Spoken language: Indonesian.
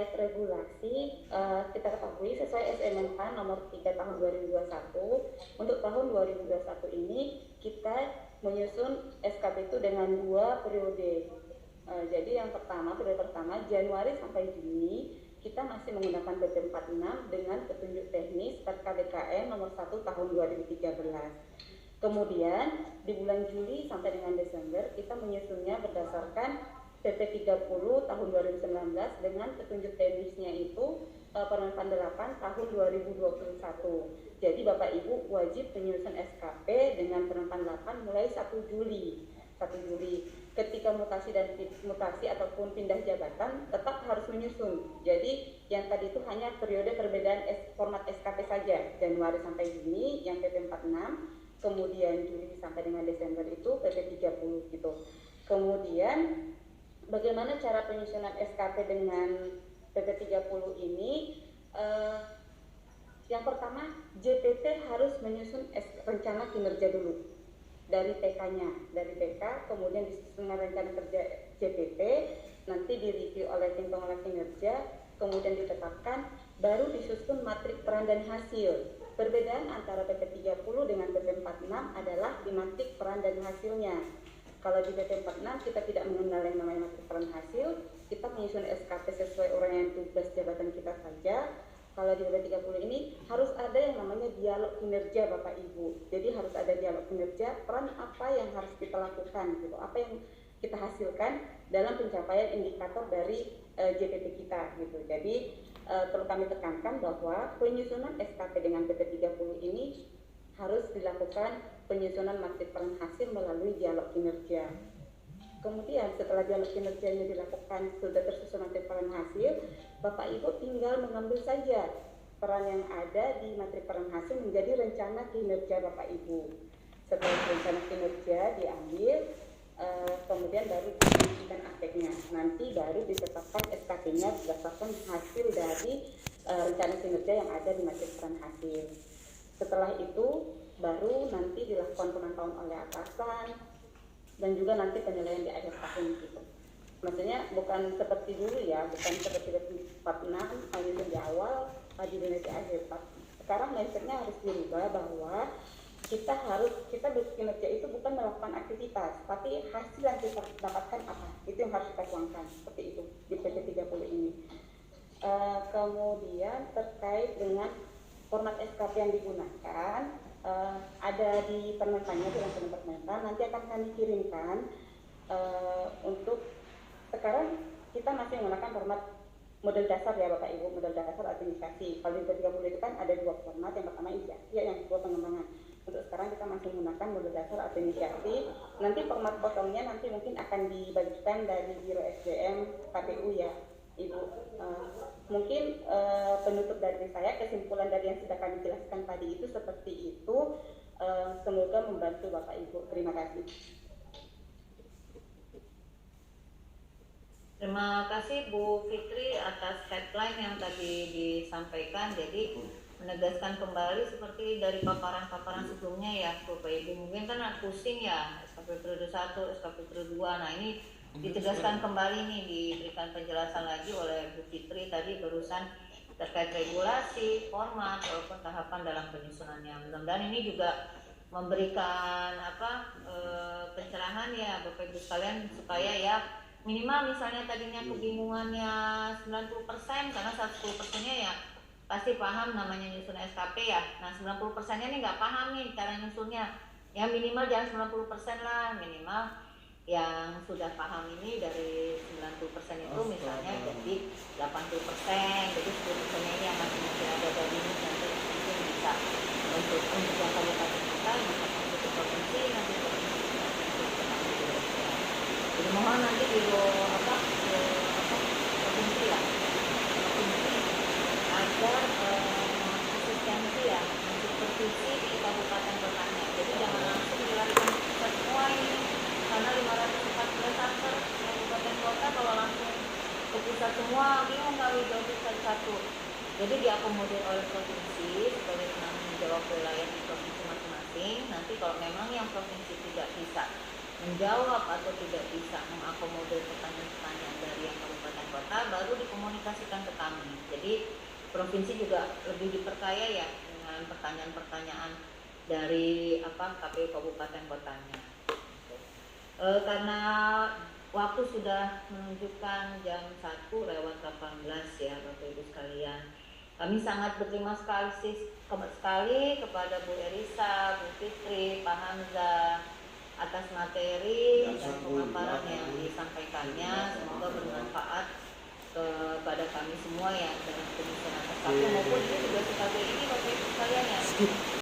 terkait regulasi, kita ketahui sesuai SMNK nomor 3 tahun 2021, untuk tahun 2021 ini kita menyusun SKP itu dengan 2 periode. Jadi yang pertama, periode pertama Januari sampai Juni kita masih menggunakan PP 46 dengan petunjuk teknis KBKN nomor 1 tahun 2013. Kemudian di bulan Juli sampai dengan Desember kita menyusunnya berdasarkan PP 30 tahun 2019 dengan petunjuk teknisnya itu Permenpan 8 tahun 2021. Jadi Bapak Ibu wajib menyusun SKP dengan Permenpan 8 mulai 1 Juli. Ketika mutasi ataupun pindah jabatan tetap harus menyusun. Jadi yang tadi itu hanya periode perbedaan format SKP saja, Januari sampai Juni yang PP 46, kemudian Juli sampai dengan Desember itu PP 30 gitu. Kemudian bagaimana cara penyusunan SKP dengan PP 30 ini? Yang pertama, JPT harus menyusun rencana kinerja dulu dari TK-nya, dari TK, kemudian disusun rencana kerja JPT, nanti direview oleh tim pengolah kinerja, kemudian ditetapkan, baru disusun matrik peran dan hasil. Perbedaan antara PP 30 dengan PP 46 adalah di matrik peran dan hasilnya. Kalau di PP 46 kita tidak mengenal yang namanya matrik peran hasil, kita menyusun SKP sesuai uraian tugas jabatan kita saja. Kalau di PP 30 ini harus ada yang namanya dialog kinerja Bapak Ibu. Jadi harus ada dialog kinerja, peran apa yang harus kita lakukan gitu, apa yang kita hasilkan dalam pencapaian indikator dari JPT kita gitu. Jadi perlu kami tekankan bahwa penyusunan SKP dengan PP 30 ini harus dilakukan penyusunan matrik peran hasil melalui dialog kinerja. Kemudian setelah dialog kinerjanya dilakukan, sudah tersusun matrik peran hasil, Bapak Ibu tinggal mengambil saja peran yang ada di matrik peran hasil menjadi rencana kinerja Bapak Ibu. Setelah rencana kinerja diambil, kemudian baru diisikan aspeknya. Nanti baru ditetapkan SKP-nya berdasarkan hasil dari rencana kinerja yang ada di matrik peran hasil. Setelah itu baru nanti dilakukan pemantauan oleh atasan dan juga nanti penilaian di akhir tahun gitu. Maksudnya bukan seperti dulu ya, bukan seperti 46 menyusun di awal, dinilai di akhir. Sekarang mindsetnya harus dirubah bahwa kita berkinerja itu bukan melakukan aktivitas, tapi hasil yang kita dapatkan apa, itu yang harus kita tuangkan, seperti itu di PP 30 ini. Kemudian terkait dengan format SKP yang digunakan, ada di permentannya, dalam permentan nanti akan kami kirimkan. Untuk sekarang kita masih menggunakan format model dasar ya Bapak Ibu, model dasar administrasi. Kalau di 30 itu kan ada 2 format, yang pertama inisiasi, yang kedua pengembangan. Untuk sekarang kita masih menggunakan model dasar administrasi. Nanti format potongnya nanti mungkin akan dibagikan dari Biro SDM KPU ya Ibu. Mungkin penutup dari saya, kesimpulan dari yang sudah kami jelaskan tadi itu seperti itu. Semoga membantu Bapak Ibu. Terima kasih. Terima kasih Bu Fitri atas headline yang tadi disampaikan. Jadi menegaskan kembali seperti dari paparan-paparan sebelumnya ya Bapak Ibu. Mungkin kan pusing ya SKP periode 1, SKP periode 2. Nah ini ditegaskan kembali nih, diberikan penjelasan lagi oleh Bu Fitri tadi barusan terkait regulasi, format, walaupun tahapan dalam penyusunannya. Mudah-mudahan ini juga memberikan pencerahan ya Bapak Ibu sekalian, supaya ya minimal misalnya tadinya kebingungannya 90% karena 110%-nya ya pasti paham namanya nyusun SKP ya. Nah 90%-nya nih nggak paham nih cara nyusunnya, ya minimal jangan 90% lah, minimal yang sudah paham ini dari 90% itu misalnya jadi 80%, jadi 10%-nya ini yang masih ada dari ini nanti mungkin bisa untuk yang kabupaten kita, bisa untuk provinsi, nanti provinsi jadi mohon nanti provinsi ya, provinsi agar asistensi ya untuk provinsi di kabupaten kotanya. Jadi jangan langsung dilakukan semua ini, karena 514 aktor kabupaten kota kalau langsung ke pusat semua bingung kali jauh satu-satu. Jadi diakomodir oleh provinsi sebagai penanggung jawab wilayah di provinsi masing-masing. Nanti kalau memang yang provinsi tidak bisa menjawab atau tidak bisa mengakomodir pertanyaan-pertanyaan dari yang kabupaten kota, baru dikomunikasikan ke kami. Jadi provinsi juga lebih dipercaya ya dengan pertanyaan-pertanyaan dari KPU kabupaten kotanya. Karena waktu sudah menunjukkan jam 1:18 ya Bapak Ibu sekalian. Kami sangat berterima sekali kepada Bu Erisa, Bu Fitri, Pak Hamzah atas materi dan pemaparan yang disampaikannya. Semoga bermanfaat kepada kami semua ya dalam penyusunan SKP maupun ini juga sebagai ini Bapak Ibu sekalian ya